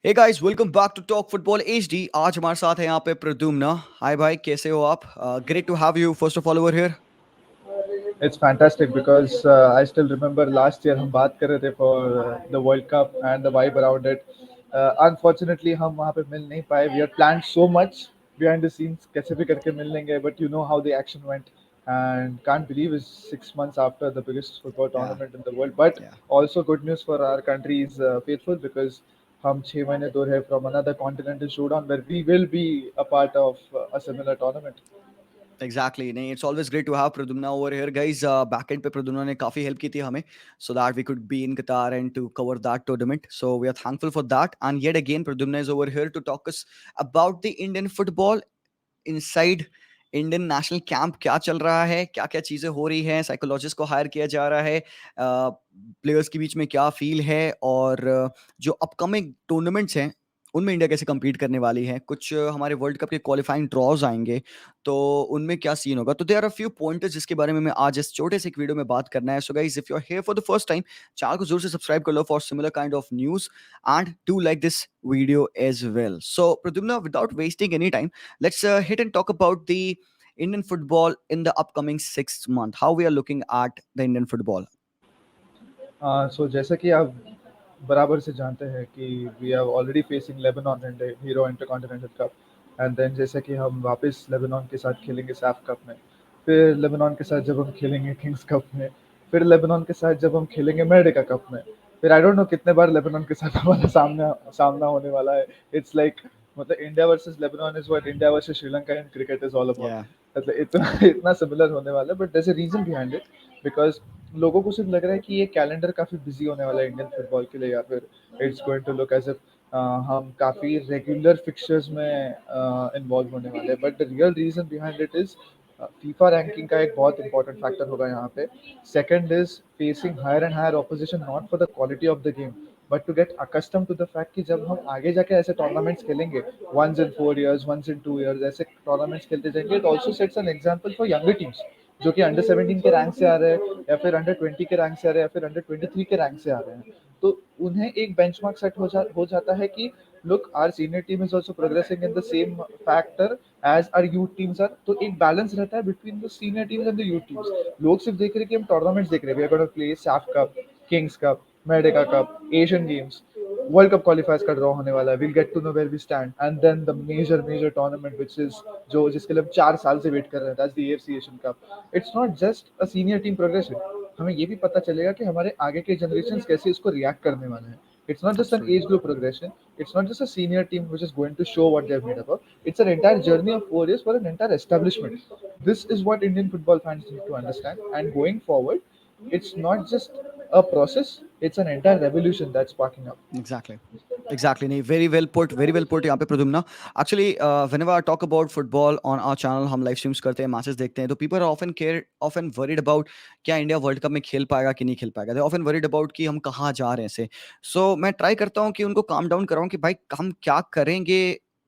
Hey guys, welcome back to Talk Football HD. आज हमारे साथ है यहाँ पे प्रद्युम्न। हाय भाई, कैसे हो आप? Great to have you first of all over here. It's fantastic because I still remember last year हम बात कर रहे थे for the World Cup and the vibe around it. Unfortunately हम वहाँ पे मिल नहीं पाए. We had planned so much behind the scenes कैसे भी करके मिल लेंगे, but you know how the action went and can't believe it's 6 months after the biggest football या tournament in the world. But या also good news for our country's faithful because हम 6 महीने दूर है from another continental showdown where we will be a part of a similar tournament. Exactly. नहीं, it's always great to have Pradyumna over here guys. Back end पे प्रद्युम्न ने काफी help की थी हमें, so that we could be in Qatar and to cover that tournament. So we are thankful for that and yet again Pradyumna is over here to talk us about the Indian football inside. Indian national camp क्या चल रहा है, क्या क्या चीजें हो रही हैं, साइकोलॉजिस्ट को हायर किया जा रहा है, प्लेयर्स के बीच में क्या फील है, और जो अपकमिंग टूर्नामेंट्स हैं उनमें इंडिया कैसे compete करने वाली है। कुछ हमारे वर्ल्ड कप के क्वालिफाइंग ड्रॉज आएंगे, तो उनमें क्या सीन होगा। तो देयर आर फ्यू पॉइंटर्स जिसके बारे में मैं आज इस छोटे से एक वीडियो में बात करना है। So guys, if you are here for the first time, channel को जरूर से सब्सक्राइब कर लो for similar kind of news and do like this video as well. So, Pradyumna, without wasting any time, let's hit and talk about the Indian football in the upcoming 6 month. How we are looking at the Indian football. So जैसा कि आप बराबर से जानते हैं कि we are already facing Lebanon in the Hero Intercontinental Cup and then जैसा कि हम वापस लेबनान के साथ खेलेंगे सैफ कप में, फिर लेबनान के साथ जब हम खेलेंगे किंग्स कप में, फिर लेबनान के साथ जब हम खेलेंगे मेडिका कप में, फिर आई डोंट नो कितने बार लेबनान के साथ हमारा सामना सामना होने वाला है. इट्स लाइक मतलब India versus Lebanon is what India versus Sri Lanka in cricket is all about. Yeah, मतलब इतना इतना सिमिलर होने वाला है, but there is a reason behind it because लोगों को सिर्फ लग रहा है कि ये कैलेंडर काफ़ी बिजी होने वाला है इंडियन फुटबॉल के लिए, या फिर it's going to look as if हम काफ़ी रेगुलर फिक्चर्स में इन्वॉल्व होने वाले हैं. But the real reason behind it is FIFA ranking का एक बहुत इंपॉर्टेंट फैक्टर होगा यहाँ पे. Second is facing higher and higher opposition not for the quality of the game but to get accustom to the fact कि जब हम आगे जाके ऐसे टूर्नामेंट्स खेलेंगे once in 4 years, once in 2 years, ऐसे टूर्नामेंट्स खेलते जाएंगे, it also sets an example for younger teams जो कि अंडर 17 के रैंक से आ रहे हैं या फिर अंडर 20 के रैंक से आ रहे हैं या फिर अंडर 23 के रैंक से आ रहे हैं. तो उन्हें एक बेंचमार्क सेट हो जाता है कि look our senior team is also progressing in the same factor as our youth teams are. तो एक बैलेंस रहता है between the senior teams and the youth teams. लोग सिर्फ देख रहे हैं कि हम टूर्नामेंट्स देख रहे हैं, we are going to play SAFF Cup, Kings Cup, Merdeka Cup, Asian Games, World Cup qualifiers का ड्रॉ होने वाला है, will get to know where we stand and then the major tournament which is जो जिसके लिए हम 4 साल से वेट कर रहे हैं, that's the AFC Asian Cup. It's not just a senior team progression, हमें ये भी पता चलेगा कि हमारे आगे के जनरेशन कैसे इसको रिएक्ट करने वाले हैं. It's not just that's an true. age group progression. It's not just a senior team which is going to show what they've made about. It's an entire journey of 4 years for an entire establishment. This is what Indian football fans need to understand. And going forward, it's not just a process. It's an entire revolution that's sparking up. Exactly. Exactly. नहीं, very well put, very well put यहाँ पे Pradyumna. Actually, whenever I talk about football on our channel, हम live streams करते हैं, matches देखते हैं, तो people are often worried about क्या इंडिया वर्ल्ड कप में खेल पाएगा कि नहीं खेल पाएगा. They often worried about कि हम कहाँ जा रहे हैं से. So मैं ट्राई करता हूँ कि उनको calm down कराऊँ कि भाई हम क्या करेंगे,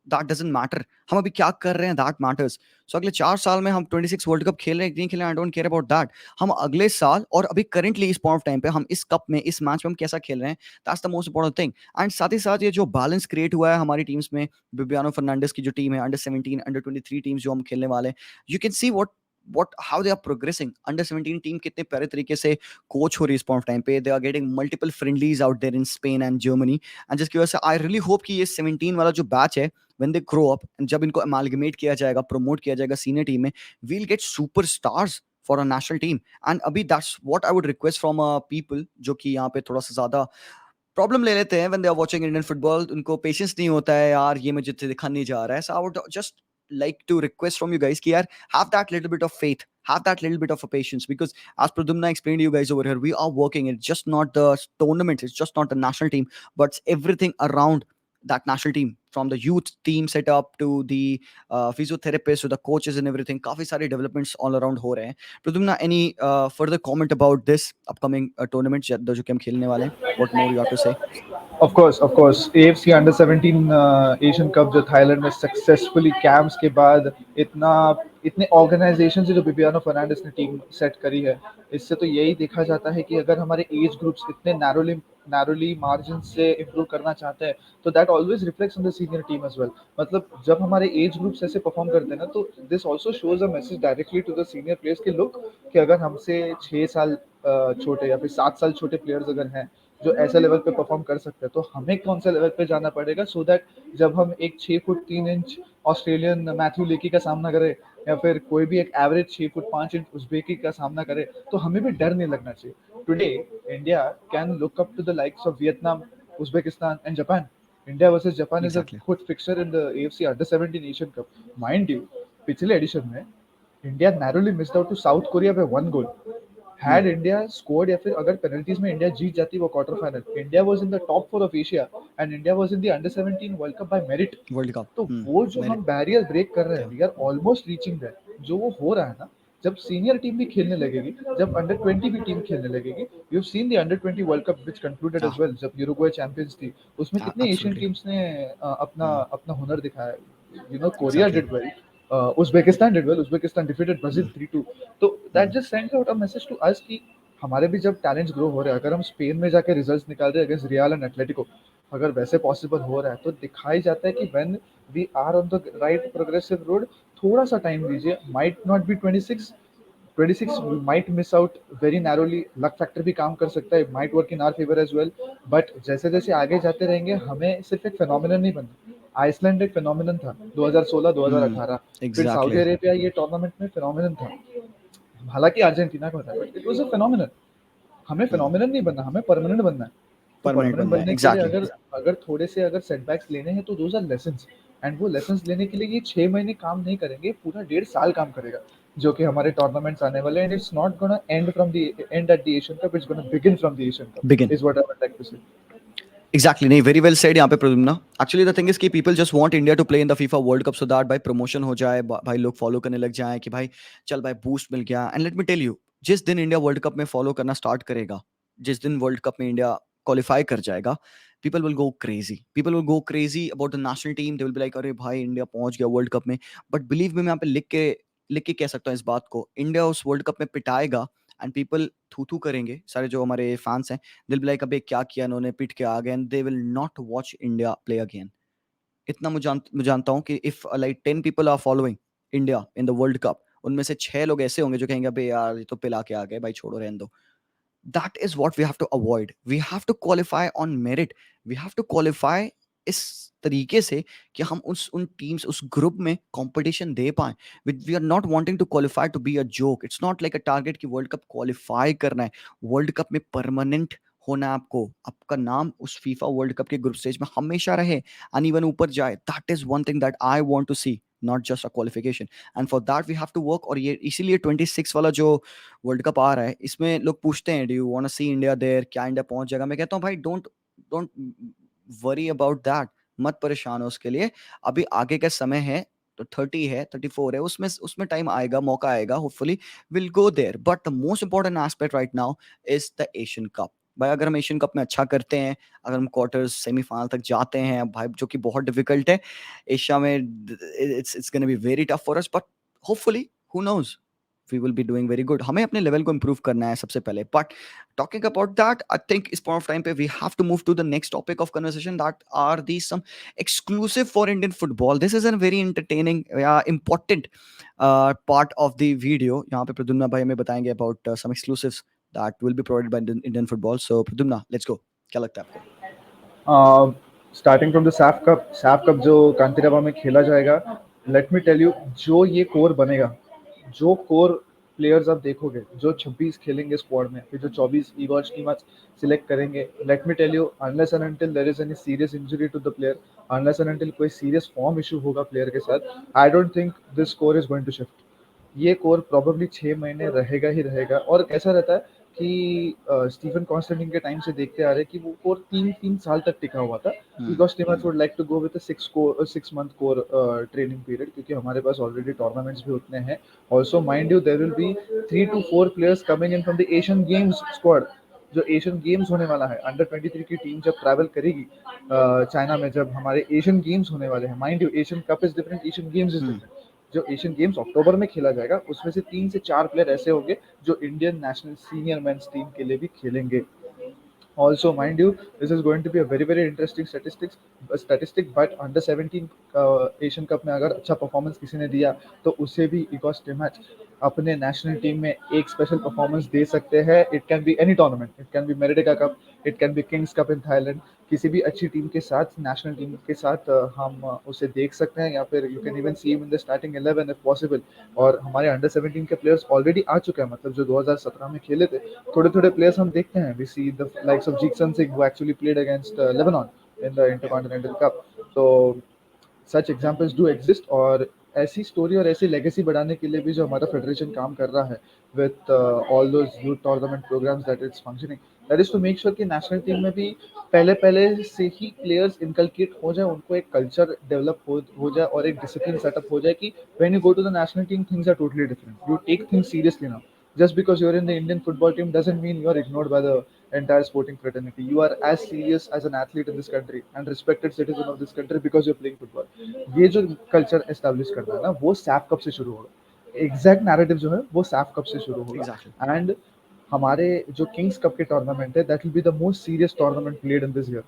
that doesn't matter. हम अभी क्या कर रहे हैं, that matters. So अगले 4 साल में हम 26 वर्ल्ड कप खेल रहे हैं कि नहीं खेल रहे हैं, I don't care about that. हम अगले साल और अभी करंटली इस पॉइंट ऑफ टाइम पे हम इस कप में, इस मैच में हम कैसा खेल रहे हैं, that's the most important thing. And साथ ही साथ ये जो बैलेंस क्रिएट हुआ है हमारी टीम्स में, बिबियानो फर्नांडिस की जो टीम है, अंडर 17, अंडर 23 टीम्स जो हम खेलने वाले हैं, you can see what how they are progressing. Under 17 team कितने प्यारे तरीके से कोच हो रही है इस पॉइंट ऑफ टाइम पे. They are getting multiple friendlies out there in Spain and Germany, and जिसकी वजह से आई रियली होप कि ये 17 वाला जो बैच है, when they grow up, जब इनको अमालगमेट किया जाएगा, प्रमोट किया जाएगा सीनियर टीम में, we'll get superstars for a national team. And अभी that's what I would request from people जो कि यहाँ पे थोड़ा सा ज्यादा प्रॉब्लम ले लेते हैं when they are watching Indian football. उनको पेशेंस नहीं होता है, यार ये मुझे दिखा नहीं जा रहा है. So I would just like to request from you guys कि यार have that little bit of faith, have that little bit of a patience, because as Pradyumna explained to you guys over here, we are working, it's just not the tournament, it's just not the national team, but it's everything around that national team, from the youth team setup to the physiotherapists to the coaches and everything. काफी सारे developments all around हो रहे हैं. Pradyumna, any further comment about this upcoming tournament जो कि हम खेलने वाले हैं? What more you have to say? Of course AFC under 17 Asian Cup जो थाईलैंड में सक्सेसफुली कैंप्स के बाद इतना इतने ऑर्गेनाइजेशन से जो बिबियानो फर्नांडिस ने टीम सेट करी है, इससे तो यही देखा जाता है कि अगर हमारे एज ग्रुप्स इतने नैरोली नैरोली मार्जिन से इम्प्रूव करना चाहते हैं, तो that always reflects on the senior team as well. मतलब जब हमारे एज ग्रुप्स ऐसे परफॉर्म करते हैं ना, तो this also shows a message directly to the senior players कि लुक, कि अगर हमसे 6 साल छोटे या फिर 7 साल छोटे प्लेयर्स अगर हैं जो ऐसे लेवल पे परफॉर्म कर सकते हैं, तो हमें कौन सा लेवल पे जाना पड़ेगा, सो दैट जब हम एक 6 फुट 3 इंच ऑस्ट्रेलियन मैथ्यू लेकी का सामना करें, या फिर कोई भी एक एवरेज 6 फुट 5 इंच उज्बेकी का सामना करे, तो हमें भी डर नहीं लगना चाहिए। Today India can look up to the likes of Vietnam, Uzbekistan and Japan. India versus Japan is a exactly good fixture in the AFC Under-17 Asian Cup. Mind you, पिछले एडिशन में India narrowly missed out to South Korea पे 1 goal. Hmm had India scored या फिर अगर penalties में India जीत जाती वो quarter final, India was in the top 4 of Asia and India was in the under 17 World Cup by merit. World Cup तो वो जो हम मेरिट बैरियर ब्रेक कर रहे हैं, थे we are almost reaching that. जो वो हो रहा है ना, जब सीनियर टीम भी खेलने लगेगी, जब अंडर 20 भी टीम खेलने लगेगी, you have seen the under 20 World Cup which concluded as हाँ वेल, जब यूरुग्वे चैंपियंस थी, उसमें कितने एशियन एब्सोल्युटली टीम्स ने अपना हम्म अपना हुनर दिखाया। Korea exactly did well, Uzbekistan did well, Uzbekistan defeated Brazil 3-2। तो that just send out a message to us कि हमारे भी जब टैलेंट्स ग्रो हो रहे हैं, अगर हम स्पेन में जाके रिजल्ट्स निकाल रहे हैं अगेंस्ट रियल एंड एटलेटिको, अगर वैसे पॉसिबल हो रहा है, तो दिखाई जाता है कि when we are on the right progressive road, थोड़ा सा टाइम दीजिए, might not be 26 we might miss out very narrowly, luck factor भी काम कर सकता है, might work in our favor as well, but जैसे जैसे आगे जाते रहेंगे, हमें सिर्फ एक phenomenon नहीं बनना। आइसलैंड एक phenomenon था 2016-2018, फिर सऊदी एग्जैक्टली अरेबिया ये टूर्नामेंट में phenomenon था, हालांकि अर्जेंटीना का था, but it was a phenomenon। हमें phenomenon नहीं बनना, हमें परमानेंट बनना है। तो परमानेंट परमानेंट बनना है बनने के लिए एग्जैक्टली अगर अगर थोड़े से अगर सेटबैक्स लेने हैं, तो दोज आर लेसन्स। एंड वो लेसन्स लेने के लिए ये 6 महीने काम नहीं करेंगे, पूरा 1.5 साल काम करेगा, जो कि हमारे टूर्नामेंट्स आने वाले हैं। And it's not gonna end from the end at the Asian Cup, it's gonna begin from the Asian begin Cup is what I would like to say. Exactly नहीं वेरी वेल सेड यहाँ पे Pradyumna actually the thing is कि people just want India to play in the FIFA World Cup so that भाई promotion हो जाए भाई लोग follow करने लग जाएं कि भाई चल भाई बूस्ट मिल गया and let me tell you जिस दिन इंडिया वर्ल्ड कप में फॉलो करना स्टार्ट करेगा जिस दिन वर्ल्ड कप में इंडिया क्वालिफाई कर जाएगा people will go crazy about the national team they will be like अरे भाई इंडिया पहुंच गया वर्ल्ड कप में बट बिलीव मी मैं यहाँ पे लिख के कह सकता हूँ इस बात को इंडिया उस वर्ल्ड कप में पिटाएगा एंड पीपल थू थू करेंगे सारे जो हमारे फैंस हैं दिल बी लाइक अबे क्या किया इन्होंने पिट के आ गए and they will not watch India play again इतना मैं जानता हूँ कि if like 10 people are following India in the World Cup उनमें से 6 लोग ऐसे होंगे जो कहेंगे अबे यार ये तो पिला के आ गए भाई छोड़ो रहने दो that is what we have to avoid we have to qualify on merit we have to qualify इस तरीके से कि हम उन टीम्स उस ग्रुप में कंपटीशन दे पाए we are not wanting to qualify to be a joke it's not like a target कि वर्ल्ड कप क्वालिफाई करना है वर्ल्ड कप में परमानेंट होना है आपको आपका नाम उस फीफा वर्ल्ड कप के ग्रुप स्टेज में हमेशा रहे एंड इवन ऊपर जाए that is one thing that I want to see not just a qualification and for that we have to work और ये इसीलिए 26 वाला जो वर्ल्ड कप आ रहा है इसमें लोग पूछते हैं do you want to see India there क्या इंडिया पहुंच जाएगा मैं कहता हूँ भाई don't don't worry about that मत परेशान हो उसके लिए अभी आगे का समय है तो 30 है 34 है उसमें उसमें टाइम आएगा मौका आएगा hopefully will go there but the most important aspect right now is the Asian Cup भाई अगर हम एशियन कप में अच्छा करते हैं अगर हम क्वार्टर्स सेमीफाइनल तक जाते हैं भाई जो कि बहुत डिफिकल्ट है एशिया में it's gonna be very tough for us but hopefully who knows we will be doing very good हमें अपने लेवल को improve करना है सबसे पहले but talking about that I think इस point of time पे we have to move to the next topic of conversation that are these some exclusive for Indian football this is a very entertaining important part of the video यहाँ पे प्रद्युम्ना भाई हमें बताएंगे about some exclusives that will be provided by Indian football so Pradyumna let's go क्या लगता है आपको starting from the Saif cup जो कांतिराबा में खेला जाएगा, लेट मी टेल यू, जो ये कोर बनेगा, जो कोर प्लेयर्स आप देखोगे, जो 26 खेलेंगे स्क्वाड में, फिर जो 24 ईगोर टीमर्स सिलेक्ट करेंगे, let me tell you, unless and until there is any serious injury to the player, unless and until कोई सीरियस फॉर्म इशू होगा प्लेयर के साथ, I don't think this core is going to shift. ये core probably 6 महीने रहेगा ही रहेगा। और ऐसा रहता है कि स्टीफन कॉन्स्टेंटिन के टाइम से देखते आ रहे हैं कि वो कोर 3 साल तक टिका हुआ था, बिकॉज टीमर्स would like to go with 6 month core training period, क्योंकि हमारे पास ऑलरेडी टूर्नामेंट्स भी उतने हैं। Also mind you, there will be 3 to 4 players coming in from the Asian Games squad. जो एशियन गेम्स होने वाला है, अंडर 23 की टीम जब ट्रैवल करेगी चाइना में, जब हमारे एशियन गेम्स होने वाले हैं, mind you Asian cup is different, Asian games is different. जो एशियन गेम्स अक्टूबर में खेला जाएगा, उसमें से 3 से 4 प्लेयर ऐसे होंगे जो Indian national senior men's team के लिए भी खेलेंगे। Also, mind you, this is going to be a very very interesting statistic. But under 17 Asian cup में अगर अच्छा परफॉर्मेंस किसी ने दिया तो उसे भी इगोस मैच अपने नेशनल टीम में एक स्पेशल परफॉर्मेंस दे सकते हैं. It can be any tournament, it can be Merdeka Cup, it can be King's Cup in Thailand. किसी भी अच्छी टीम के साथ, नेशनल टीम के साथ हम उसे देख सकते हैं, या फिर you can even see him in the starting 11 if possible. और हमारे अंडर 17 के प्लेयर्स ऑलरेडी आ चुके हैं, मतलब जो 2017 में खेले थे, थोड़े-थोड़े प्लेयर्स हम देखते हैं. We see the likes of Jeakson Singh who actually played against Lebanon in the Intercontinental Cup. तो सच एग्जाम्पल्स डू एग्जिस्ट. और ऐसी स्टोरी और ऐसी लेगेसी बढ़ाने के लिए भी जो हमारा फेडरेशन काम कर रहा है with all those youth tournament programmes that it's functioning, that is to make sure कि नेशनल टीम में भी पहले पहले से ही प्लेयर्स इनकलकेट हो जाए, उनको एक कल्चर डेवलप हो जाए और एक डिसिप्लिन सेटअप हो जाए कि when you go to the national team things are totally different. You take things seriously now. Just because you're in the Indian football team doesn't mean you're ignored by the entire sporting fraternity. You are as serious as an athlete in this country and respected citizen of this country because you're playing football. ये जो culture establish करना है ना, वो Saif cup से शुरू होगा. Exact narrative जो है वो सैफ कप से शुरू होगा. Exactly. एंड हमारे जो किंग्स कप के टूर्नामेंट है, that will be the most serious tournament played in this year.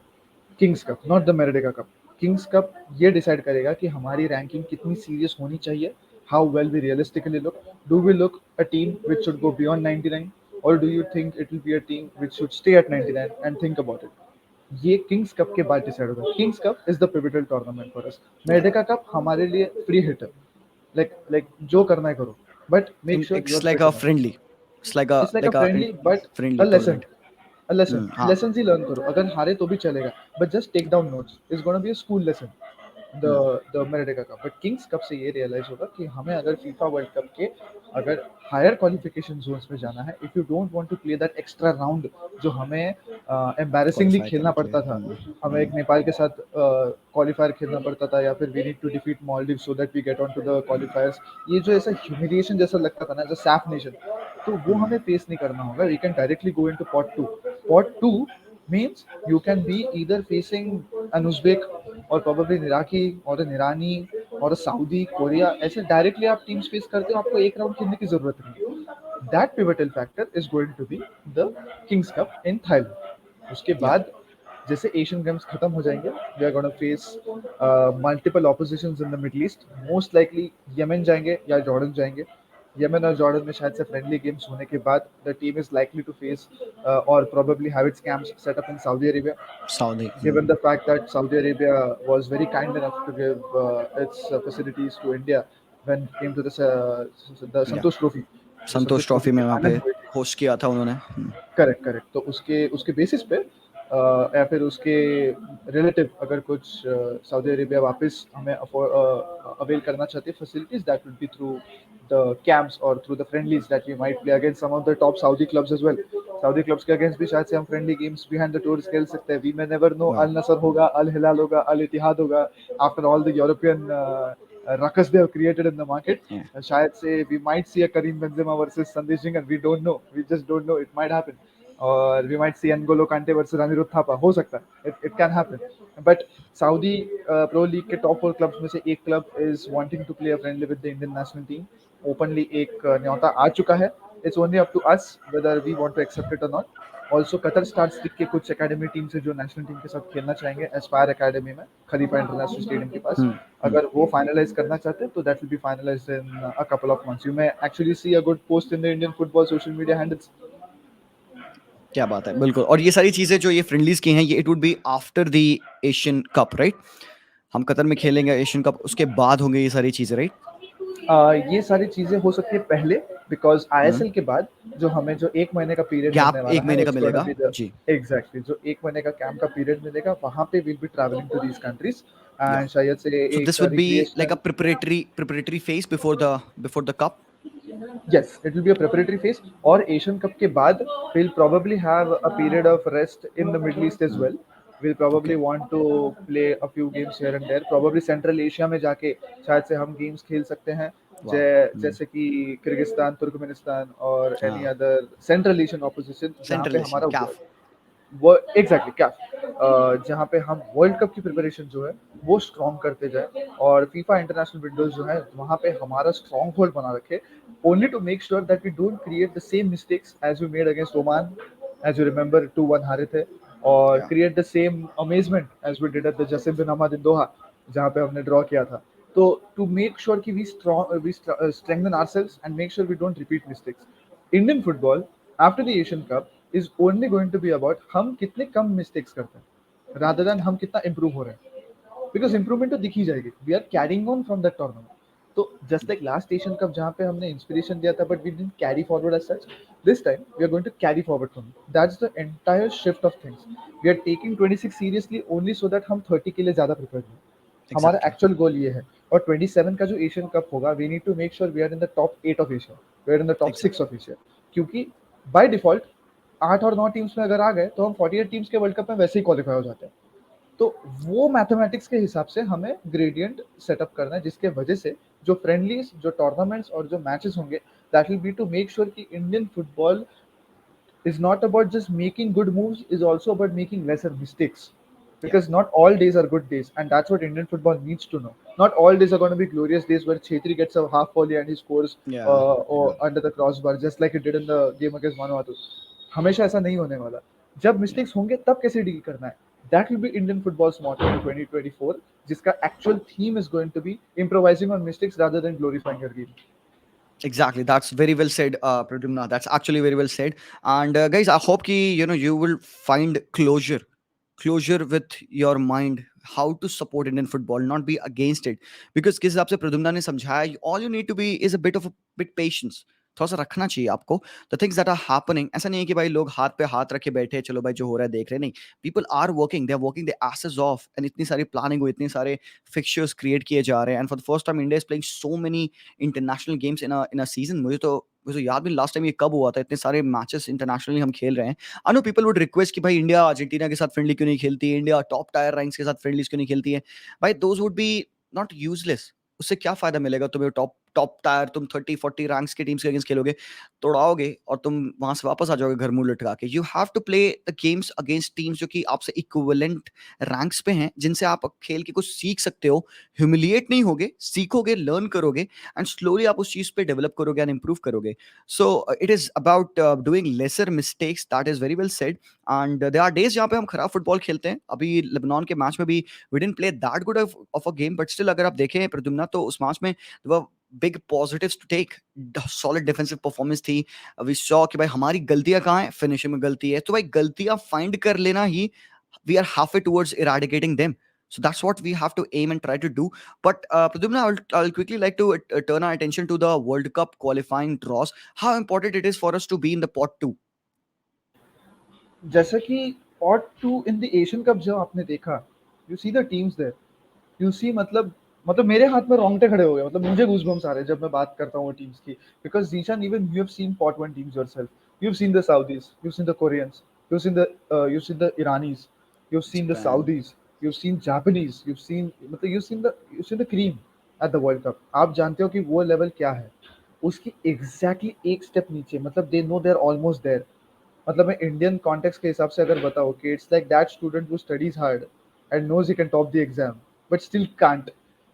King's Cup, not the Merdeka Cup. Kings Cup ये डिसाइड करेगा कि हमारी रैंकिंग कितनी सीरियस होनी चाहिए. How well we realistically look. Do we look a team which should go beyond 99, और do you think it will be a team which should stay at 99 and think about it. ये King's Cup के बाद decide होगा. King's Cup is the pivotal tournament for us. Yeah. Merdeka Cup हमारे लिए free hit है. Like जो करना है करो, but make sure you It's are like fit a enough. friendly. It's it's like a friendly but a friendly lesson. tournament. A lesson. हाँ. Lessons ही learn करो. अगर हारे तो भी चलेगा, but just take down notes. Is gonna be a school lesson the hmm. The Merdeka Cup. But King's Cup से ये रियलाइज होगा कि हमें अगर फीफा वर्ल्ड कप के अगर हायर क्वालिफिकेशन जोन्स में जाना है, if you don't want to play that extra round जो हमें एम्बैरेसिंगली Qualify खेलना करने के लिए. पड़ता था. हमें एक नेपाल के साथ क्वालिफायर खेलना पड़ता था, या फिर we need to defeat Maldives so that we get on to the qualifiers. ये जो ऐसा ह्यूमिलिएशन जैसा लगता था ना, एज अ सैफ नेशन, तो वो हमें फेस नहीं करना होगा. We can directly go into pot 2. Pot 2 means you can be either facing an Uzbek or probably an Iraqi or an Irani or a Saudi, Korea. ऐसे डायरेक्टली आप teams face करते हो, आपको एक राउंड खेलने की जरूरत नहीं. That pivotal factor is going to be the Kings Cup in Thailand. उसके Yeah. बाद जैसे एशियन गेम्स खत्म हो जाएंगे, we are gonna face multiple oppositions in the Middle East. Most likely Yemen जाएंगे या जॉर्डन जाएंगे. यमन और जॉर्डन में शायद से फ्रेंडली गेम्स होने के बाद the team is likely to face और probably have its camps set up in Saudi Arabia, Saudi. given the fact that Saudi Arabia was very kind enough to give its facilities to India when it came to the Yeah. Santosh Trophy. जो संतोष संतोष trophy trophy की में वहाँ पे final हुई थी. Host किया था उन्होंने. Correct correct. तो उसके उसके बेसिस पे या फिर उसके रिलेटिव अगर कुछ सऊदी अरेबिया वापस हमें अवेल करना चाहते हैं facilities, that would be through the camps और through the friendlies that we might play against some of the top Saudi clubs as well. Saudi clubs के अगेंस्ट भी शायद से हम friendly games behind the doors खेल सकते हैं. We may never know. Wow. Al Nassr होगा, Al Hilal होगा, अल इतिहाद होगा. After all the European ruckus they have created in the market, Yeah. शायद से we might see a Karim Benzema versus Sandesh Jhingan. We don't know. We just don't know. It might happen. और we might see N'Golo Kante versus Anirudh Thapa. हो सकता है. It can happen. But Saudi Pro League के top 4 clubs में से एक club is wanting to play a friendly with the Indian national team. Openly एक न्योता आ चुका है. It's only up to us whether we want to accept it or not. Also Qatar stars league के कुछ academy team से जो national team के साथ खेलना चाहेंगे एस्पायर एकेडमी में खलीफा इंटरनेशनल स्टेडियम के पास, अगर वो फाइनलाइज करना चाहते हैं तो that will B finalised in a couple of months. You may actually see a good post in the Indian football social media handles. क्या बात है. बिल्कुल. और ये सारी चीजें जो ये फ्रेंडलीज की हैं, ये it would be after the Asian cup, right? हम कतर में खेलेंगे एशियन कप, उसके बाद होंगे ये सारी चीजें, राइट? ये सारी चीजें हो सकती है पहले, बिकॉज आईएसएल के बाद जो हमें जो एक महीने का पीरियड गैप मिलने वाला एक है, महीने का इट्स गोना मिलेगा. बी द जी. एग्जैक्टली जो एक महीने का कैंप का पीरियड मिलेगा, वहां पे will be travelling to these countries. Yeah. And शायद से So एक this would be like a recreational. preparatory phase before the cup. Yes, it will be a preparatory phase. और एशियन कप के बाद we'll probably have a period of rest in the Middle East as well. We'll Okay. probably want to play a few games here and there. Probably Central Asia में जाके शायद से हम games खेल सकते हैं. Wow. जैसे कि किर्गिस्तान, तुर्कमेनिस्तान और एनी हाँ. अदर सेंट्रल एशियन ऑपोजिशन जहाँ पे Central Asian हमारा CAF. वो एग्जैक्टली क्या जहाँ पे हम वर्ल्ड कप की प्रिपरेशन जो है वो स्ट्रॉन्ग करते जाए, और फीफा इंटरनेशनल विंडोज जो है वहाँ पे हमारा स्ट्रॉन्ग होल्ड बना रखे, only to make sure that we don't create the same mistakes as we made against Oman as you remember 2-1 हारे थे, और Yeah, create the same amazement as we did at the Jassim bin Hamad in Doha, जहाँ पे हमने draw किया था. तो to make sure कि we strengthen ourselves and make sure we don't repeat mistakes. Indian football after the Asian Cup is only going to be about हम कितने कम mistakes करते हैं rather than yeah, हम कितना improve हो रहे हैं. बिकॉज इंप्रूवमेंट तो दिख ही जाएगी, we are carrying on from that tournament. तो just like last Asian Cup जहाँ पे हमने इंस्पिरेशन दिया था but we didn't carry forward as such, this time we are going to carry forward from that's the entire shift of things. We are taking 26 seriously only so that हम 30 के लिए ज्यादा prepare हो. हमारा exactly. Actual goal ये है. और 27 का जो एशियन कप होगा, we need to make sure we are in the top 8 of Asia, we are in the top 6 Exactly. Of Asia. क्योंकि बाय डिफॉल्ट 8 और 9 टीम्स में अगर आ गए तो हम 48 टीम्स के वर्ल्ड कप में वैसे ही क्वालिफाई हो जाते हैं. तो वो मैथमेटिक्स के हिसाब से हमें ग्रेडियंट सेटअप करना है, जिसके वजह से जो फ्रेंडलीज, जो टूर्नामेंट्स और जो मैचेस होंगे, that will be to make sure कि Indian football is not about just making good moves, is also about making lesser mistakes, Yeah, because not all days are good days, and that's what Indian football needs to know. Not all days are going to be glorious days where Chetri gets a half volley and he scores yeah, or under the crossbar just like he did in the game against Vanuatu. हमेशा ऐसा नहीं होने वाला. जब yeah. Mistakes होंगे तब कैसे deal करना है, that will be Indian football motto in 2024, जिसका actual theme is going to be improvising on mistakes rather than glorifying your game. Exactly, that's very well said, Pradyumna. That's actually very well said. And guys, I hope ki you will find closure with your mind, how to support Indian football, not be against it. Because किस हिसाब से प्रद्युम्ना ने समझाया, all you need to be is a bit of a bit patience. थोड़ा सा रखना चाहिए आपको. The things that are happening, ऐसा नहीं है कि भाई लोग हाथ पे हाथ रख के बैठे, चलो भाई जो हो रहा है देख रहे, नहीं. People are working, they are working their asses off, and इतनी सारी planning हुई, इतने सारे fixtures create किए जा रहे हैं, and for the first time India is playing so many international games in a season. मुझे तो याद नहीं लास्ट टाइम ये कब हुआ था, इतने सारे मैचेस इंटरनेशनली हम खेल रहे हैं. I know people would request कि भाई इंडिया अर्जेंटीना के साथ फ्रेंडली क्यों नहीं खेलती है, इंडिया टॉप टायर रैंक्स के साथ फ्रेंडलीज क्यों नहीं खेलती है. भाई those would be not useless. उससे क्या फायदा मिलेगा तुम्हें, टॉप टॉप टायर तुम 30-40 रैंक्स के टीम्स के अगेंस्ट खेलोगे, तोड़ाओगे और तुम वहां से वापस आ जाओगे घर मुंह लटका के. You have to play the games against teams जो कि आपसे इक्विवेलेंट रैंक्स पे हैं, जिनसे आप खेल के कुछ सीख सकते हो. ह्यूमिलिएट नहीं होगे, सीखोगे, लर्न करोगे, एंड स्लोली आप उस चीज पे डेवलप करोगे एंड इंप्रूव करोगे. So it is about doing lesser mistakes. That is very well said. And there are days जहाँ पे हम खराब फुटबॉल खेलते हैं. अभी लेबनान के मैच में भी we didn't play that good of a game, but still अगर आप देखें प्रद्युम्ना, तो उस मैच में big positives to take. Solid defensive performance थी. वी सॉ कि भाई हमारी गलतियां कहाँ है, फिनिशिंग में गलती है, तो भाई गलतियां फाइंड कर लेना ही, we are halfway towards eradicating them. So that's what we have to aim and try to do. But Pradyumna, I'll quickly like to turn our attention to the World Cup qualifying draws. How important it is for us to be in the pot two. जैसा कि pot two in the Asian Cup जो आपने देखा, you see the teams there, you see मतलब मेरे हाथ में रोंगटे खड़े हो गए, मतलब मुझे गूज़बम्प्स आ रहे हैं जब मैं बात करता हूँ वो टीम्स की. Because Zeeshan, even you have seen pot one teams yourself. You have seen the Saudis, you have seen the Koreans, you have seen the Iranis, you have seen the Japan. Saudis, you have seen Japanese, you have seen मतलब you have seen the cream at the World Cup. आप जानते हो कि वो level क्या है. उसकी exactly एक स्टेप नीचे, मतलब they know they are almost there. मतलब मैं इंडियन कॉन्टेक्स्ट के हिसाब से अगर बताऊँ कि it's like that student who studies hard and knows he can top the exam but still can't.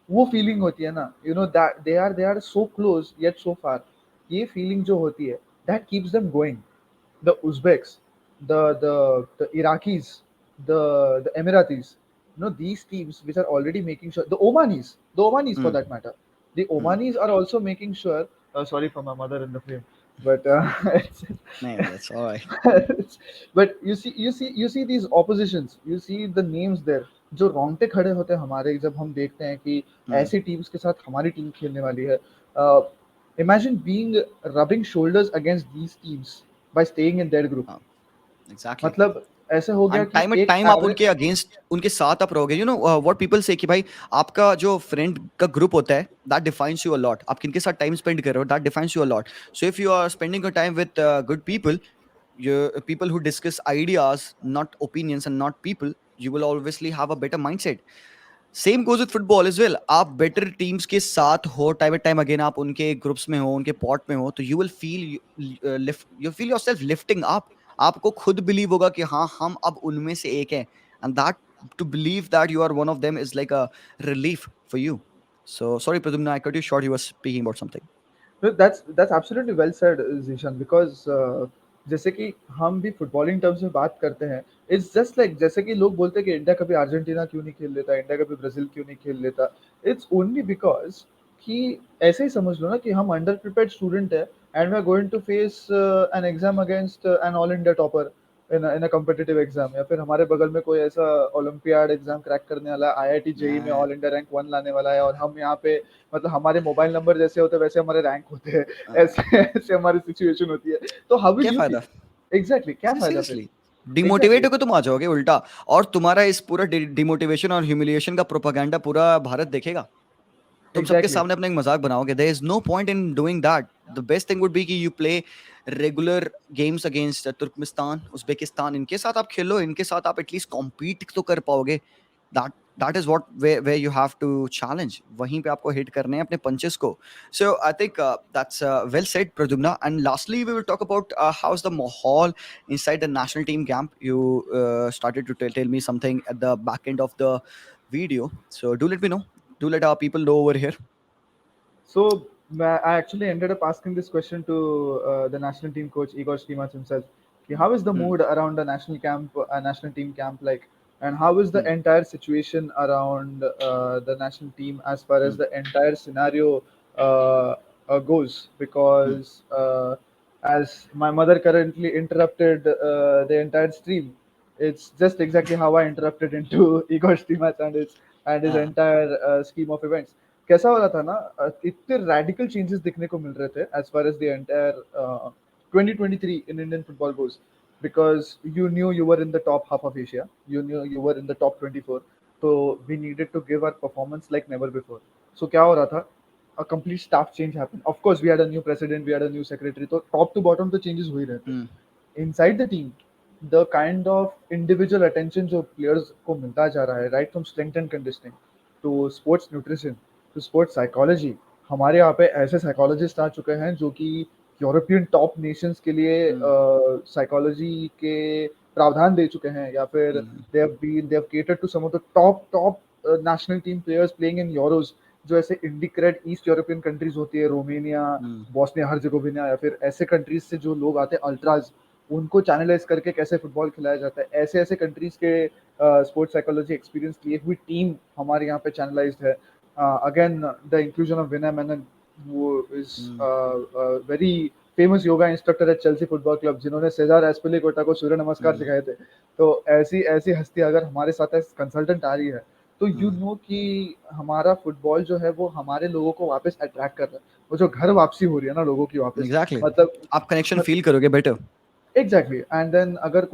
वो फीलिंग होती है ना, you know that they are so close yet so far. ये फीलिंग जो होती है, that keeps them going. The Uzbeks, the Iraqis, the Emiratis, you know, these teams which are already making sure, the Omanis for Hmm. that matter, the Hmm. Omanis are also making sure. Sorry for my mother in the frame, but it's, No, that's all right. but you see these oppositions, you see the names there, जो रोंगटे खड़े होते हैं हमारे जब हम देखते हैं कि Hmm. ऐसी टीम्स के साथ हमारी टीम खेलने वाली है. Imagine being rubbing shoulders against these teams bye staying in that group. Uh, exactly. मतलब ऐसे हो गया एंड कि टाइम एक टाइम आप एवरेज. उनके अगेंस्ट उनके साथ आप रहोगे. व्हाट पीपल से कि भाई आपका जो फ्रेंड का ग्रुप होता है, that defines you a lot. आप किनके साथ टाइम स्पेंड कर रहे हो, that defines you a lot. So if you are spending your time with good people, people who discuss ideas, not opinions, and not people, you will obviously have a better mindset. Same goes with football is well. आप better teams के साथ हो, time time again आप उनके groups में हो, उनके pot में हो, तो you will feel lift, you feel yourself lifting up. आपको खुद बिलीव होगा कि हाँ हम अब उनमें से एक हैं, and that to believe that you are one of them is like a relief for you. So sorry Pradyumna, I cut you short, you were speaking about something. That's absolutely well said, Zishan, because जैसे कि हम भी footballing terms में बात करते हैं, it's just like जैसे कि लोग बोलते हैं कि इंडिया कभी अर्जेंटीना क्यों नहीं खेल लेता, इंडिया कभी ब्राज़ील क्यों नहीं खेल लेता। इट्स ओनली बिकॉज़ कि ऐसे ही समझ लो ना कि हम अंडर प्रिपेयर्ड स्टूडेंट है and we are going to face an exam against an all India topper in a competitive exam, या फिर हमारे बगल में कोई ऐसा ओलंपियाड एग्जाम क्रैक करने वाला है, आईआईटी जेईई में मैं ऑल इंडिया रैंक 1 लाने वाला है, और हम यहाँ पे मतलब हमारे मोबाइल नंबर जैसे होते हैं वैसे हमारे रैंक होते हैं। अ, ऐसे ऐसे हमारी सिचुएशन होती है। तो हाउ विल क्या यू फील? फ़ायदा? एग्जैक्टली, क्या फायदा फिर? सीरियसली डिमोटिवेट एग्जैक्टली, होके तुम आ जाओगे उल्टा, और तुम्हारा इस पूरा डिमोटिवेशन और ह्यूमिलिएशन का प्रोपागेंडा पूरा भारत देखेगा। तुम सबके एग्जैक्टली। सामने अपना एक मजाक बनाओगे। There is no point in doing that. The best thing would be कि you play regular games against Turkmenistan, Uzbekistan, इनके साथ आप खेलो, इनके साथ आप एटलीस्ट कॉम्पीट तो कर पाओगे। That that is what way you have to challenge, वहीं पे आपको हिट करने हैं अपने पंचेस को। So I think that's well said Pradyumna. And lastly we will talk about how is the माहौल inside the national team camp. You started to tell me something at the back end of the video, so do let me know, do let our people know over here. So I actually ended up asking this question to the national team coach Igor Stimac himself. कि how is the Hmm. mood around the national camp, national team camp like, and how is the Hmm. entire situation around the national team as far as Hmm. the entire scenario goes? Hmm. Because as my mother currently interrupted the entire stream, it's just exactly how I interrupted into Igor Stimac and his Ah. entire scheme of events. कैसा हो रहा था ना, इतने radical changes दिखने को मिल रहे थे as far as the entire 2023 in Indian football goes, because you knew you were in the top half of Asia, you knew you were in the top 24, तो we needed to give our performance like never before. So क्या हो रहा था, a complete staff change happened. Of course, we had a new president, we had a new secretary. So top to bottom तो changes हो ही रहे थे. Hmm. Inside the team, the kind of individual attention जो players को मिलता जा रहा है, right from strength and conditioning to sports nutrition to sports psychology, हमारे यहाँ पे ऐसे साइकोलॉजिस्ट आ चुके हैं जो कि यूरोपियन टॉप नेशंस के लिए Hmm. साइकोलॉजी के प्रावधान दे चुके हैं, या फिर Hmm. they have catered to some of the top national team players playing in Euros, जो ऐसे इंडिक्रेट ईस्ट यूरोपियन कंट्रीज होती है, रोमेनिया, Hmm. बॉस्निया हर्जेगोविना, या फिर ऐसे कंट्रीज से जो लोग आते हैं अल्ट्राज, उनको चैनलाइज करके कैसे फुटबॉल खिलाया जाता है, ऐसे ऐसे कंट्रीज के स्पोर्ट्स साइकोलॉजी एक्सपीरियंस लिए हुई टीम हमारे यहाँ पे चैनलाइज्ड है। Again the inclusion of Vinay Menon, who is Hmm. very famous yoga instructor at Chelsea Football Club, जिन्होंने सेजार एस्पिलिकुएटा को सूर्य नमस्कार Hmm. सिखाए थे। तो ऐसी ऐसी हस्ती अगर हमारे साथ एज कंसल्टेंट आ रही है, तो यू Hmm. नो कि हमारा फुटबॉल जो है वो हमारे लोगों को वापस अट्रैक्ट कर रहा है, वो जो घर वापसी हो रही है ना लोगों की वापस, एग्जैक्टली, मतलब आप कनेक्शन फील करोगे बेटर। एग्जैक्टली। एंड देन अगर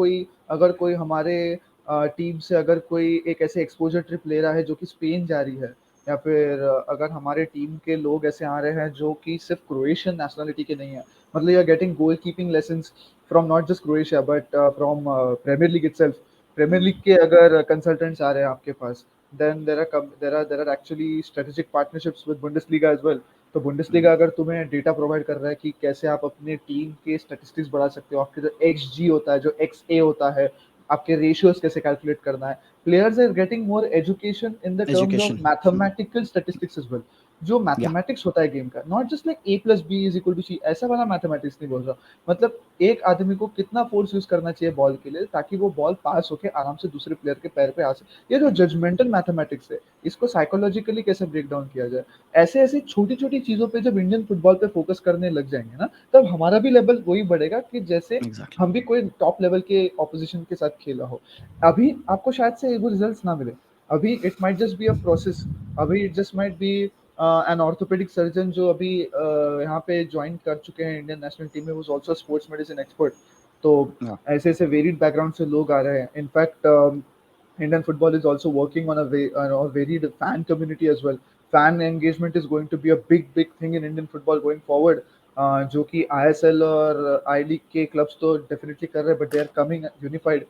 कोई हमारे टीम से अगर कोई एक ऐसे एक्सपोजर ट्रिप ले रहा है जो कि स्पेन जा रही है, या फिर अगर हमारे टीम के लोग ऐसे आ रहे हैं जो कि सिर्फ क्रोएशियन नेशनलिटी के नहीं है, मतलब you are getting goal keeping lessons from not just Croatia but from Premier League itself, Premier League Hmm. के अगर कंसल्टेंट्स आ रहे हैं आपके पास, then there are actually strategic partnerships with Bundesliga as well. तो Hmm. बुंडेसलीगा अगर तुम्हें डेटा प्रोवाइड कर रहा है कि कैसे आप अपने टीम के स्टैटिस्टिक्स बढ़ा सकते हो, आपके जो एक्स जी होता है, जो एक्स ए होता है, आपके रेशियोज कैसे कैलकुलेट करना है, players are getting more education in the terms of education. Mathematical statistics as well. जो या मैथमेटिक्स होता है गेम का, not just like a plus b is equal to c, ऐसा वाला मैथमेटिक्स नहीं बोल रहा, मतलब एक आदमी को कितना फोर्स यूज करना चाहिए बॉल के लिए ताकि वो बॉल पास होके आराम से दूसरे प्लेयर के पैर पे आ सके, ये जो जजमेंटल मैथमेटिक्स है, इसको साइकोलॉजिकली कैसे ब्रेक डाउन किया जाए, ऐसे ऐसी छोटी छोटी चीजों पे जब इंडियन फुटबॉल पे फोकस करने लग जाएंगे ना, तब हमारा भी लेवल वही बढ़ेगा कि जैसे एग्जैक्टली। हम भी कोई टॉप लेवल के ऑपोजिशन के साथ खेला हो। अभी आपको शायद से वो रिजल्ट्स ना मिले, अभी it might just be a process, अभी it just might be an orthopaedic surgeon जो अभी यहाँ पे ज्वाइन कर चुके हैं इंडियन नेशनल टीम में, वो ऑल्सो स्पोर्ट्स मेडिसिन एक्सपर्ट। तो या ऐसे ऐसे वेरिड बैकग्राउंड से लोग आ रहे हैं। In fact Indian football is also working on a varied fan community as well. Fan engagement is going to be a big thing in Indian football going forward. जो कि ISL और आई लीग के clubs तो definitely कर रहे हैं, but they are coming unified.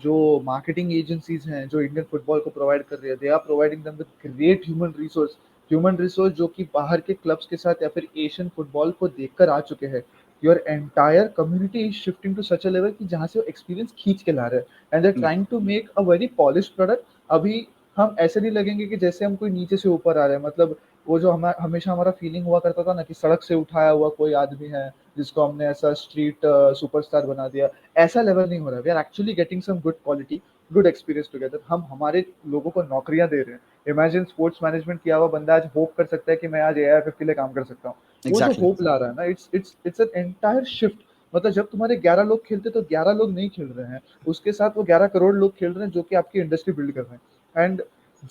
जो marketing agencies हैं जो इंडियन फुटबॉल को प्रोवाइड कर रही है, they are providing them with great human resource जो कि बाहर के क्लब्स के साथ या फिर एशियन फुटबॉल को देखकर आ चुके हैं। Your entire community is shifting to such a level कि जहाँ से वो एक्सपीरियंस खींच के ला रहे हैं, and they trying to make a very polish product. अभी हम ऐसे नहीं लगेंगे कि जैसे हम कोई नीचे से ऊपर आ रहे हैं, मतलब वो जो हमेशा हमारा फीलिंग हुआ करता था ना कि सड़क से उठाया हुआ कोई आदमी है जिसको हमने ऐसा स्ट्रीट सुपरस्टार बना दिया, ऐसा लेवल नहीं हो रहा है। We are actually getting some good quality, good experience together. हम हमारे लोगों को नौकरियां दे रहे हैं। इमेजिन स्पोर्ट्स मैनेजमेंट किया हुआ बंदा आज होप कर सकता है कि मैं आज एआईएफएफ के लिए काम कर सकता हूँ। वो जो एग्जैक्टली। होप ला रहा है ना, इट्स एन एंटायर शिफ्ट। मतलब जब तुम्हारे 11 लोग खेलते तो 11 लोग नहीं खेल रहे हैं, उसके साथ वो 11 करोड़ लोग खेल रहे हैं जो कि आपकी इंडस्ट्री बिल्ड कर रहे हैं। एंड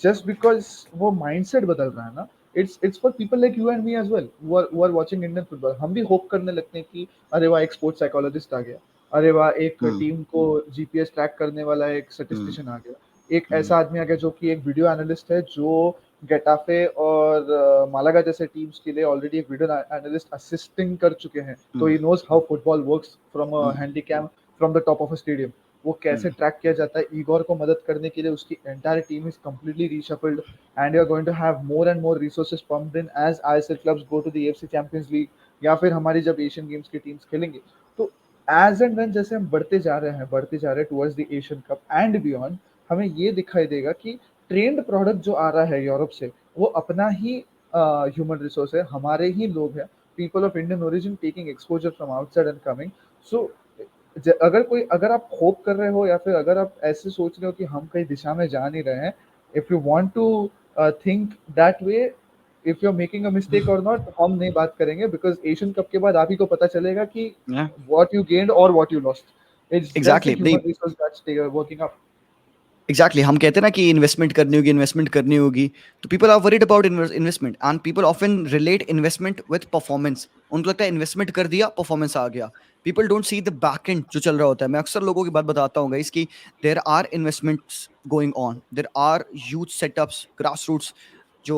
जस्ट बिकॉज वो माइंडसेट बदल रहा है ना, it's for people like you and me as well, who are watching Indian football. हम भी होप करने लगते हैं कि अरे वाह, एक स्पोर्ट्स साइकोलॉजिस्ट आ गया, अरे वाह, एक हम्म। टीम को जीपीएस ट्रैक करने वाला एक हम्म। स्टैटिस्टिशियन आ गया, एक हम्म। ऐसा आदमी आ गया जो कि एक वीडियो एनालिस्ट है, जो गेटाफे और मालागा जैसे टीम्स के लिए ऑलरेडी एक वीडियो एनालिस्ट असिस्टिंग कर चुके हैं, तो hmm. He knows how football works from a hmm. Handicam, from the top of a stadium. वो कैसे हम्म। ट्रैक किया जाता है, ईगोर को मदद करने के लिए उसकी entire team is completely reshuffled, and you are going to have more and more resources pumped in as ISL clubs go to the AFC Champions League, या फिर हमारी जब एशियन गेम्स की टीम्स खेलेंगे। तो एज एंड व्हेन जैसे हम बढ़ते जा रहे हैं towards the Asian cup and beyond, हमें ये दिखाई देगा कि ट्रेंड प्रोडक्ट जो आ रहा है यूरोप से, वो अपना ही ह्यूमन रिसोर्स है, हमारे ही लोग हैं, people of Indian origin taking exposure from outside and coming. So अगर आप होप कर रहे हो या फिर अगर आप ऐसे सोच रहे हो कि हम कहीं दिशा में जा नहीं रहे हैं, if you want to think that way, if you are making a mistake और नॉट, हम नहीं बात करेंगे, बिकॉज एशियन कप के बाद आप ही को पता चलेगा कि व्हाट यू गेन्ड और what you lost. It's just the exactly नहीं। Human resource that's working up. Exactly हम कहते हैं ना कि इन्वेस्टमेंट करनी होगी। तो people are worried about investment and people often relate investment with performance. उनको लगता है इन्वेस्टमेंट कर दिया, परफॉर्मेंस आ गया। People don't see the back end जो चल रहा होता है। मैं अक्सर लोगों की बात बताता हूँ गाइस कि there are investments going on, there are huge setups, grass roots जो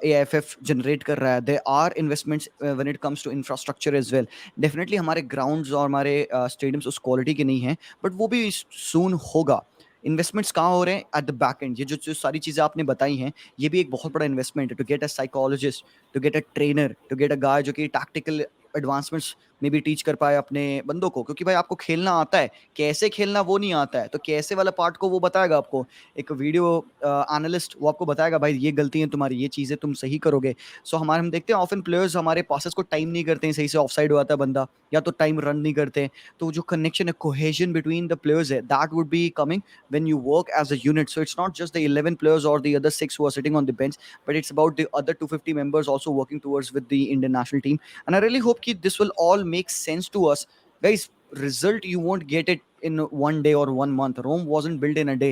एआईएफएफ जनरेट कर रहा है। There are investments when it comes to infrastructure as well. Definitely हमारे ग्राउंड्स और हमारे स्टेडियम्स उस क्वालिटी के नहीं हैं, बट वो भी सून होगा। इन्वेस्टमेंट्स कहाँ हो रहे हैं? At the back and. ये जो जो सारी चीजें आपने बताई हैं, ये भी एक बहुत बड़ा इन्वेस्टमेंट है। To get a psychologist, to get a trainer, to get a guy जो कि टैक्टिकल एडवांसमेंट्स में भी टीच कर पाए अपने बंदों को। क्योंकि भाई आपको खेलना आता है, कैसे खेलना वो नहीं आता है, तो कैसे वाला पार्ट को वो बताएगा आपको। एक वीडियो एनालिस्ट वो आपको बताएगा भाई ये गलती है तुम्हारी, ये चीजें तुम सही करोगे। सो हमारे हम देखते हैं ऑफन प्लेयर्स हमारे पासेस को टाइम नहीं करते हैं सही से, ऑफसाइड हो जाता है बंदा, या तो टाइम रन नहीं करते। तो जो कनेक्शन है, कोहेजन बिटवीन द प्लेयर्स है, that would be coming when you work as a unit. So it's not just the 11 players or the other six who are sitting on the bench, but it's about the other 250 members also working towards with the Indian national team. And I really hope that this will all make sense to us. Guys, result you won't get it in one day or 1 month. Rome wasn't built in a day.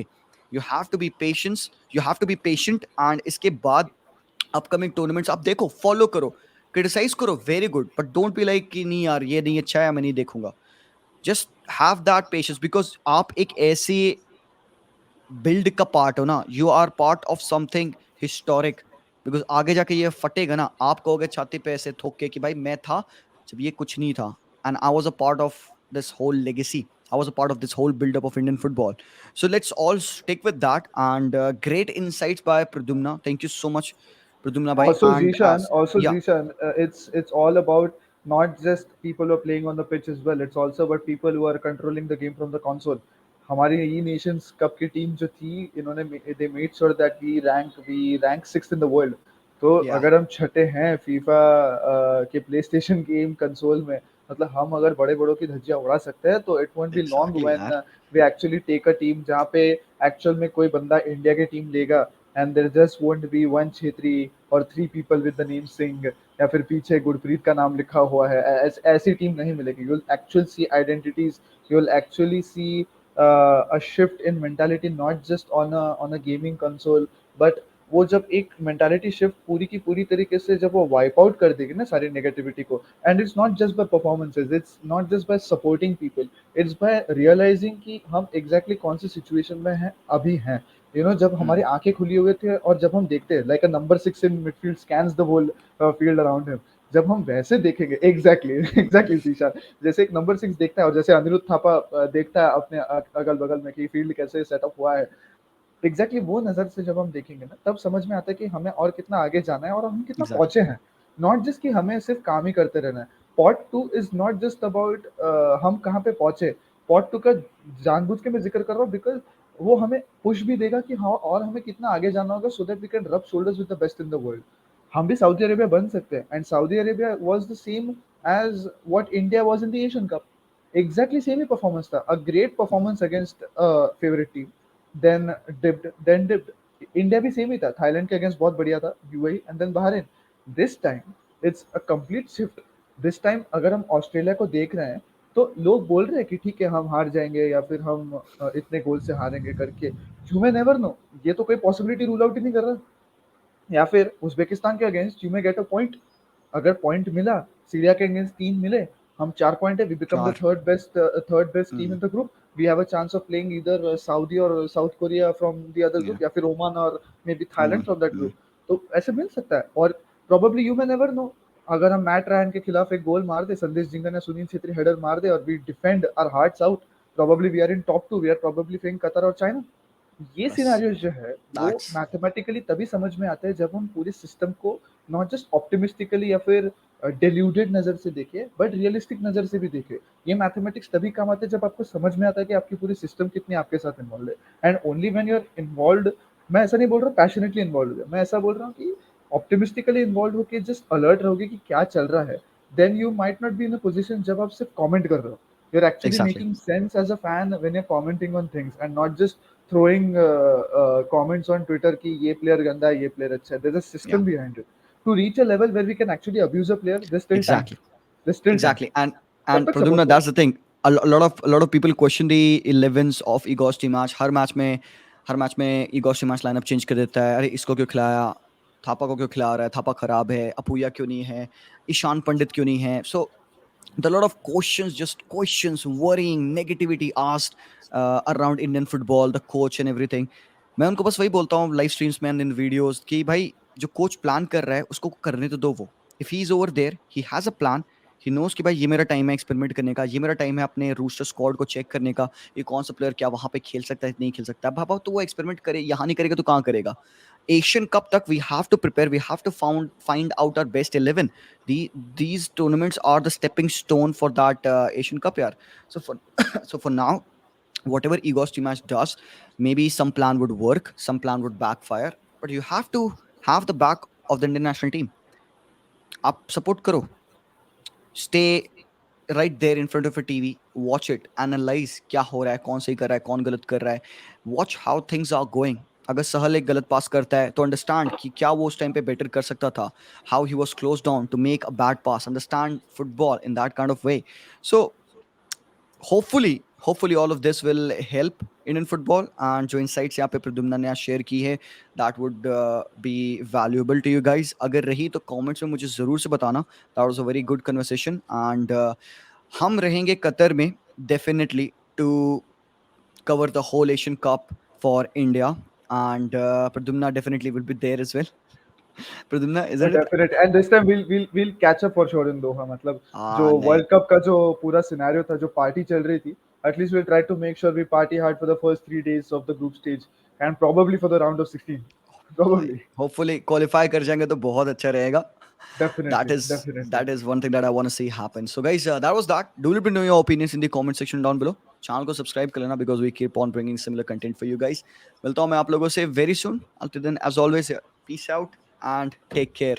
You have to be patient. You have to be patient. And इसके बाद upcoming tournaments आप देखो, follow करो, criticise करो, very good, but don't be like कि नहीं यार ये नहीं अच्छा है, मैं नहीं देखूंगा। Just have that patience, because आप एक ऐसी बिल्ड का पार्ट हो ना, you are part of something historic. Because आगे जाके ये फटेगा ना, आप कहोगे छाती पे ऐसे ठोक के कि भाई मैं था जब ये कुछ नहीं था, and I was a part of this whole legacy, I was a part of this whole build up of Indian football. So let's all stick with that. And great insights by Pradumna. Thank you so much, Pradumna bhai. And yeah, It's all about not just people who are playing on the pitch as well. It's also about people who are controlling the game from the console. हमारी ये Nations cup की team जो थी, इन्होंने they made sure that we rank sixth in the world. तो yeah, अगर हम छठे हैं फीफा के प्ले स्टेशन गेम कंसोल में, मतलब हम अगर बड़े बड़ों की धज्जियां उड़ा सकते हैं, तो it won't be long exactly, when yaar. We actually take a team जहाँ पे एक्चुअल में कोई बंदा इंडिया की टीम लेगा, and there just won't be one Chhetri और three people with the name Singh, या फिर पीछे गुरप्रीत का नाम लिखा हुआ है। ऐसी टीम नहीं मिलेगी। You will actually see identities, you will actually see a shift in mentality, not just on a gaming console, but वो जब एक मेंटालिटी शिफ्ट पूरी की पूरी तरीके से जब वो वाइप आउट कर देगी ना सारी नेगेटिविटी को, and it's not just by performances, it's not just by supporting people, it's by realizing कि हम एग्जैक्टली कौन सी सिचुएशन में हैं अभी हैं। जब हमारी Hmm. आंखें खुली हुई थी और जब हम देखते हैं like a number 6 in midfield scans the whole field around him, जब हम वैसे देखेंगे एग्जैक्टली एग्जैक्टली शीशा, जैसे एक नंबर 6 देखता है और जैसे अनिरुद्ध थापा देखता है अपने अगल बगल में कि फील्ड कैसे सेटअप हुआ है, एग्जैक्टली वो नजर से जब हम देखेंगे ना, तब समझ में आता है कि हमें और कितना आगे जाना है और हम कितना Exactly. पहुंचे हैं। नॉट जस्ट कि हमें सिर्फ काम ही करते रहना है। Pot two is not just about हम कहाँ पे पहुंचे। पॉट टू का जानबूझ के मैं जिक्र कर रहा हूँ बिकॉज वो हमें पुश भी देगा कि हाँ और हमें कितना आगे जाना होगा, so that we can rub shoulders with the best in the world. हम भी सऊदी अरेबिया बन सकते हैं, and Saudi Arabia was the same as what India was in the Asian Cup, exactly same ही परफॉर्मेंस था, a great performance against favourite team, then dipped India भी same ही था, थाईलैंड के अगेंस्ट बहुत बढ़िया था, UAE and then Bahrain. This time it's a complete shift. This time अगर हम ऑस्ट्रेलिया को देख रहे हैं तो लोग बोल रहे हैं कि ठीक है हम हार जाएंगे या फिर हम इतने गोल से हारेंगे करके, यू मे नेवर नो, ये तो कोई पॉसिबिलिटी रूल आउट ही नहीं कर रहा। या फिर उज़्बेकिस्तान के against you may get a point, अगर पॉइंट मिला, सीरिया के अगेंस्ट 3 मिले, हम 4 पॉइंट है, we become the 4 third best team hmm, in the group, we have a chance of playing either Saudi और South Korea from the other या group, या फिर ओमान और may be Thailand Oman from that group. Hmm, तो ऐसे मिल सकता है, और probably you may never no, अगर हम मैट रायन के खिलाफ एक गोल मार दे, संदेश जिंगन या सुनील छेत्री हेडर मार दे और we defend our hearts out, probably we are in top 2, we are probably facing Qatar और चाइना। ये बस सिनेरियोस जो है वो दैट्स मैथमेटिकली तभी समझ में आता है जब हम पूरे सिस्टम को नॉट जस्ट ऑप्टिमिस्टिकली या फिर डिल्यूडेड नजर से देखें, बट रियलिस्टिक नजर से भी देखें। ये मैथमेटिक्स तभी काम आते हैं जब आपको समझ में आता है कि आपकी पूरी सिस्टम कितनी आपके साथ इन्वॉल्व है, and only when you are involve. मैं ऐसा नहीं बोल रहा पैशनेटली इन्वॉल्व है, मैं ऐसा बोल रहा हूँ कि ऑप्टिमिस्टिकली इन्वॉल्व होकर जस्ट अलर्ट रहोगे कि क्या चल रहा है, then you might not be in a position जब आप सिर्फ कमेंट कर रहे हो, you're actually exactly making sense as a fan when you're commenting on things and not just throwing comments on Twitter कि ये player गंदा है, ये player अच्छा है. There's a या system behind it. To reach a level where we can actually abuse a player, there's still time. Exactly There's still time. Exactly, तब and तक support Pradyumna, करो. that's the thing. A lot of people question the 11s of Igor match. Her match में Igor match lineup change कर देता है. अरे इसको क्यों खिलाया? थापा को क्यों खिला रहा है? थापा खराब है. अपूया क्यों नहीं है? ईशान पंडित क्यों नहीं है? So there are a lot of questions, just questions, worrying, negativity asked around Indian football, the coach and everything. मैं उनको बस वही बोलता हूँ लाइव स्ट्रीम्स में एंड इन वीडियोस कि भाई जो कोच प्लान कर रहा है उसको करने तो दो वो. If he is over there, he has a plan, he knows कि भाई ये मेरा टाइम है एक्सपेरिमेंट करने का, ये मेरा टाइम है अपने रूस्टर स्क्वाड को चेक करने का, ये कौन सा प्लेयर क्या वहां पे खेल सकता है नहीं खेल सकता है. भाई तो वो एक्सपेरिमेंट करे, यहाँ नहीं करेगा तो कहाँ करेगा. एशियन कप तक we have to prepare, we have to find out our best 11. These tournaments are the stepping stone for that Asian Cup, yaar. So for so for now, whatever Igor Stimac does, maybe some plan would work, some plan would backfire, but you have to have the back of the Indian national team. आप support करो, stay right there in front of a TV, watch it, analyze क्या हो रहा है, कौन सही कर रहा है, कौन गलत कर रहा है, watch how things are going. अगर सहल एक गलत पास करता है तो अंडरस्टैंड कि क्या वो उस टाइम पे बेटर कर सकता था, how he was closed down to make a bad pass, understand football in that kind of way. So hopefully all of this will help Indian football, and जो insights यहाँ पे प्रद्युम्न ने शेयर की है, that would be valuable to you guys. अगर रही तो comments में मुझे ज़रूर से बताना. That was a very good conversation, and हम रहेंगे कतर में definitely to cover the whole Asian Cup for India, and Pradyumna definitely will be there as well. Pradyumna, isn't it? Definite, and this time will catch up for sure in Doha, मतलब जो नहीं. World cup का जो पूरा scenario था, जो party चल रही थी, at least will try to make sure we party hard for the first 3 days of the group stage and probably for the round of 16, भाई प्रोबेबली। होपफुली क्वालिफाई कर जाएंगे तो बहुत अच्छा रहेगा. that definitely, is definitely. that is one thing that I want to see happen. So guys, that was that. Do let me know your opinions in the comment section down below. Channel को subscribe कर लेना because we keep on bringing similar content for you guys. मिलता हूँ मैं आप लोगों से very soon. Until then, as always, peace out and take care.